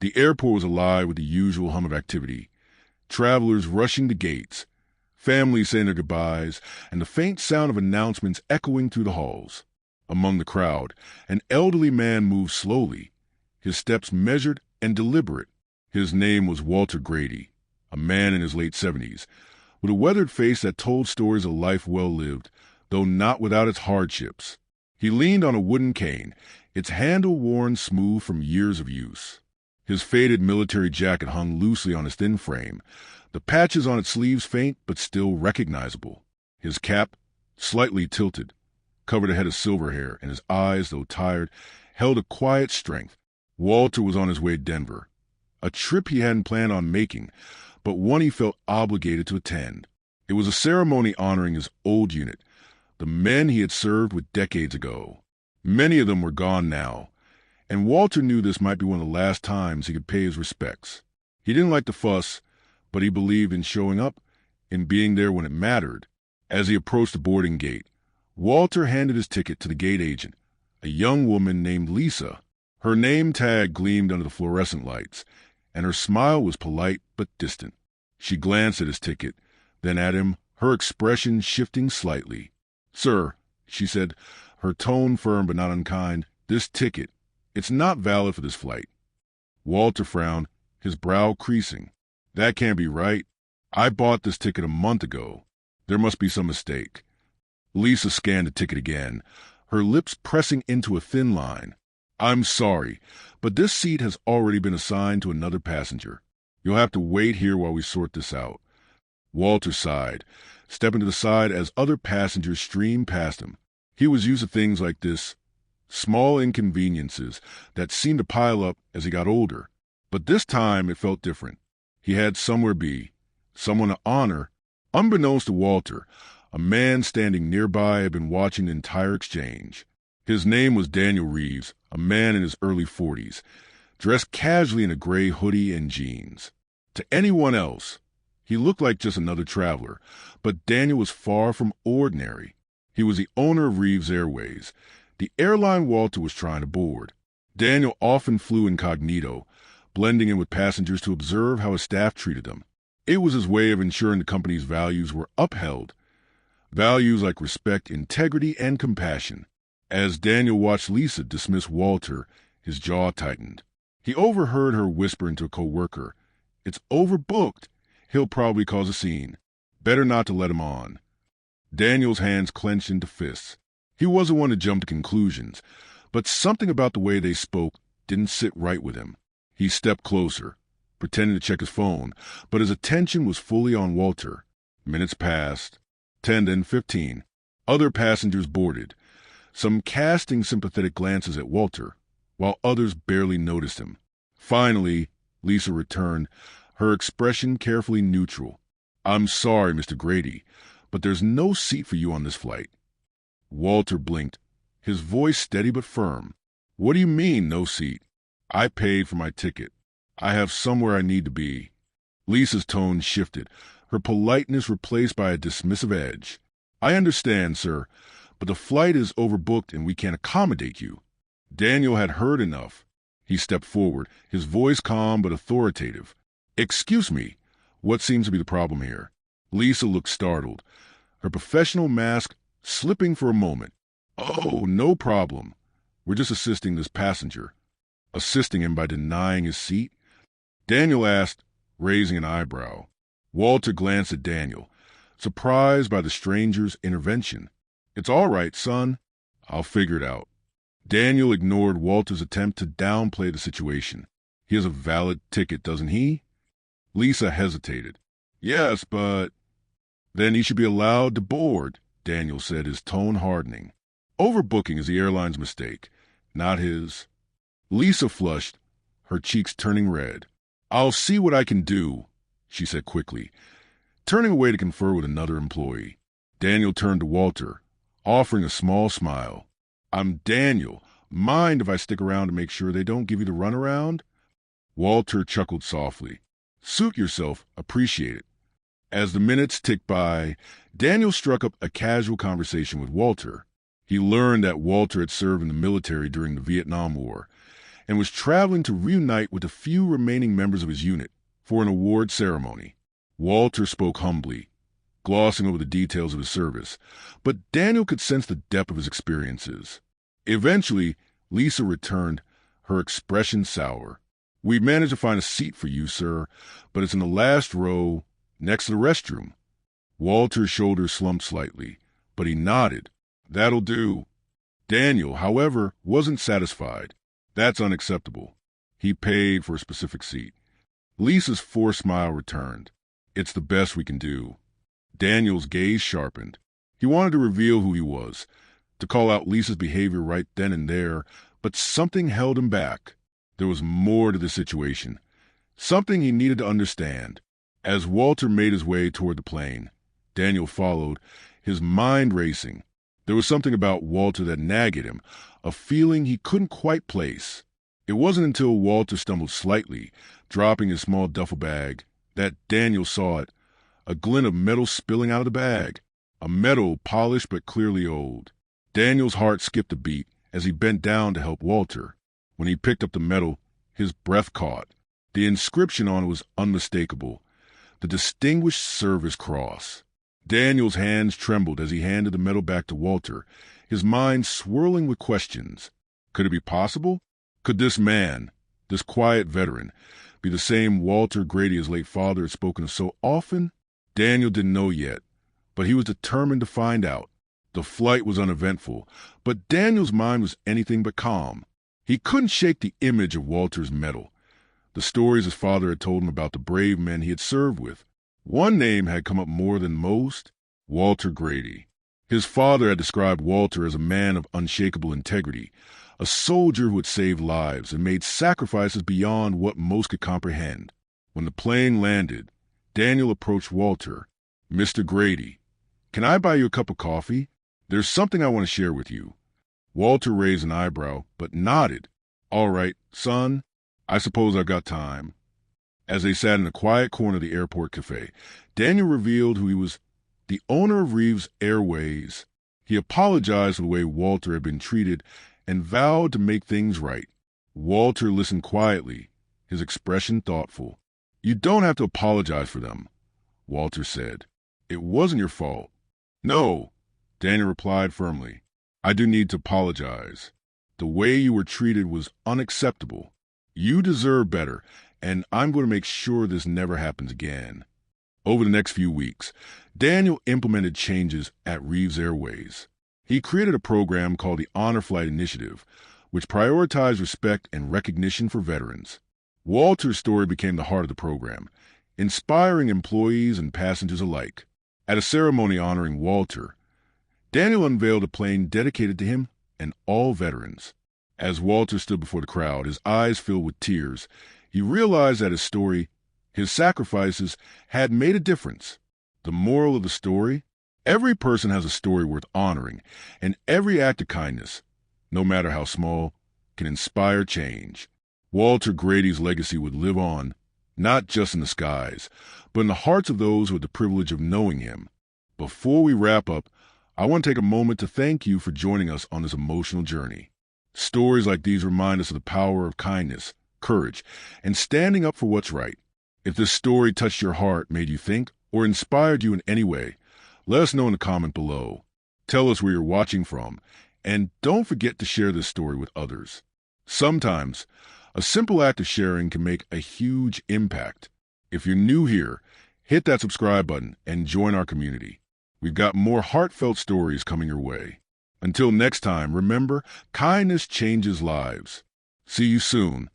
The airport was alive with the usual hum of activity. Travelers rushing the gates, families saying their goodbyes, and the faint sound of announcements echoing through the halls. Among the crowd, an elderly man moved slowly, his steps measured and deliberate. His name was Walter Grady, a man in his late 70s, with a weathered face that told stories of life well lived, though not without its hardships. He leaned on a wooden cane, its handle worn smooth from years of use. His faded military jacket hung loosely on his thin frame, the patches on its sleeves faint but still recognizable. His cap, slightly tilted, covered a head of silver hair, and his eyes, though tired, held a quiet strength. Walter was on his way to Denver, a trip he hadn't planned on making, but one he felt obligated to attend. It was a ceremony honoring his old unit, the men he had served with decades ago. Many of them were gone now, and Walter knew this might be one of the last times he could pay his respects. He didn't like the fuss, but he believed in showing up, in being there when it mattered. As he approached the boarding gate, Walter handed his ticket to the gate agent, a young woman named Lisa. Her name tag gleamed under the fluorescent lights, and her smile was polite but distant. She glanced at his ticket, then at him, her expression shifting slightly. "Sir," she said, her tone firm but not unkind, "this ticket, it's not valid for this flight." Walter frowned, his brow creasing. "That can't be right. I bought this ticket a month ago. There must be some mistake." Lisa scanned the ticket again, her lips pressing into a thin line. "I'm sorry, but this seat has already been assigned to another passenger. You'll have to wait here while we sort this out." Walter sighed, stepping to the side as other passengers streamed past him. He was used to things like this, small inconveniences that seemed to pile up as he got older. But this time it felt different. He had somewhere to be, someone to honor. Unbeknownst to Walter, a man standing nearby had been watching the entire exchange. His name was Daniel Reeves, a man in his early 40s, dressed casually in a gray hoodie and jeans. To anyone else, he looked like just another traveler, but Daniel was far from ordinary. He was the owner of Reeves Airways, the airline Walter was trying to board. Daniel often flew incognito, blending in with passengers to observe how his staff treated them. It was his way of ensuring the company's values were upheld, values like respect, integrity, and compassion. As Daniel watched Lisa dismiss Walter, his jaw tightened. He overheard her whisper into a coworker, "It's overbooked. He'll probably cause a scene. Better not to let him on." Daniel's hands clenched into fists. He wasn't one to jump to conclusions, but something about the way they spoke didn't sit right with him. He stepped closer, pretending to check his phone, but his attention was fully on Walter. Minutes passed, 10, then 15. Other passengers boarded, some casting sympathetic glances at Walter, while others barely noticed him. Finally, Lisa returned, her expression carefully neutral. "I'm sorry, Mr. Grady, but there's no seat for you on this flight." Walter blinked, his voice steady but firm. "What do you mean, no seat? I paid for my ticket. I have somewhere I need to be." Lisa's tone shifted, her politeness replaced by a dismissive edge. "I understand, sir, but the flight is overbooked and we can't accommodate you." Daniel had heard enough. He stepped forward, his voice calm but authoritative. "Excuse me, what seems to be the problem here?" Lisa looked startled, her professional mask slipping for a moment. "Oh, no problem. We're just assisting this passenger." Assisting him by denying his seat? Daniel asked, raising an eyebrow. Walter glanced at Daniel, surprised by the stranger's intervention. "It's all right, son. I'll figure it out." Daniel ignored Walter's attempt to downplay the situation. "He has a valid ticket, doesn't he?" Lisa hesitated. "Yes, but—" "Then he should be allowed to board," Daniel said, his tone hardening. "Overbooking is the airline's mistake, not his." Lisa flushed, her cheeks turning red. "I'll see what I can do," she said quickly, turning away to confer with another employee. Daniel turned to Walter, offering a small smile. "I'm Daniel. Mind if I stick around to make sure they don't give you the runaround?" Walter chuckled softly. "Suit yourself. Appreciate it." As the minutes ticked by, Daniel struck up a casual conversation with Walter. He learned that Walter had served in the military during the Vietnam War, and was traveling to reunite with the few remaining members of his unit for an award ceremony. Walter spoke humbly, glossing over the details of his service, but Daniel could sense the depth of his experiences. Eventually, Lisa returned, her expression sour. "We managed to find a seat for you, sir, but it's in the last row next to the restroom." Walter's shoulders slumped slightly, but he nodded. "That'll do." Daniel, however, wasn't satisfied. "That's unacceptable." He paid for a specific seat. Lisa's forced smile returned. "It's the best we can do." Daniel's gaze sharpened. He wanted to reveal who he was, to call out Lisa's behavior right then and there, but something held him back. There was more to the situation, something he needed to understand. As Walter made his way toward the plane, Daniel followed, his mind racing. There was something about Walter that nagged at him, a feeling he couldn't quite place. It wasn't until Walter stumbled slightly, dropping his small duffel bag, that Daniel saw it, a glint of metal spilling out of the bag, a metal polished but clearly old. Daniel's heart skipped a beat as he bent down to help Walter. When he picked up the metal, his breath caught. The inscription on it was unmistakable, the Distinguished Service Cross. Daniel's hands trembled as he handed the medal back to Walter, his mind swirling with questions. Could it be possible? Could this man, this quiet veteran, be the same Walter Grady his late father had spoken of so often? Daniel didn't know yet, but he was determined to find out. The flight was uneventful, but Daniel's mind was anything but calm. He couldn't shake the image of Walter's medal, the stories his father had told him about the brave men he had served with. One name had come up more than most: Walter Grady. His father had described Walter as a man of unshakable integrity, a soldier who had saved lives and made sacrifices beyond what most could comprehend. When the plane landed, Daniel approached Walter. "Mr. Grady, can I buy you a cup of coffee? There's something I want to share with you." Walter raised an eyebrow, but nodded. "All right, son, I suppose I've got time." As they sat in a quiet corner of the airport cafe, Daniel revealed who he was: the owner of Reeves Airways. He apologized for the way Walter had been treated and vowed to make things right. Walter listened quietly, his expression thoughtful. "You don't have to apologize for them," Walter said. "It wasn't your fault." "No," Daniel replied firmly. "I do need to apologize. The way you were treated was unacceptable. You deserve better, and I'm going to make sure this never happens again." Over the next few weeks, Daniel implemented changes at Reeves Airways. He created a program called the Honor Flight Initiative, which prioritized respect and recognition for veterans. Walter's story became the heart of the program, inspiring employees and passengers alike. At a ceremony honoring Walter, Daniel unveiled a plane dedicated to him and all veterans. As Walter stood before the crowd, his eyes filled with tears, he realized that his story, his sacrifices, had made a difference. The moral of the story: every person has a story worth honoring, and every act of kindness, no matter how small, can inspire change. Walter Grady's legacy would live on, not just in the skies, but in the hearts of those who had the privilege of knowing him. Before we wrap up, I want to take a moment to thank you for joining us on this emotional journey. Stories like these remind us of the power of kindness, courage, and standing up for what's right. If this story touched your heart, made you think, or inspired you in any way, let us know in the comment below. Tell us where you're watching from, and don't forget to share this story with others. Sometimes, a simple act of sharing can make a huge impact. If you're new here, hit that subscribe button and join our community. We've got more heartfelt stories coming your way. Until next time, remember, kindness changes lives. See you soon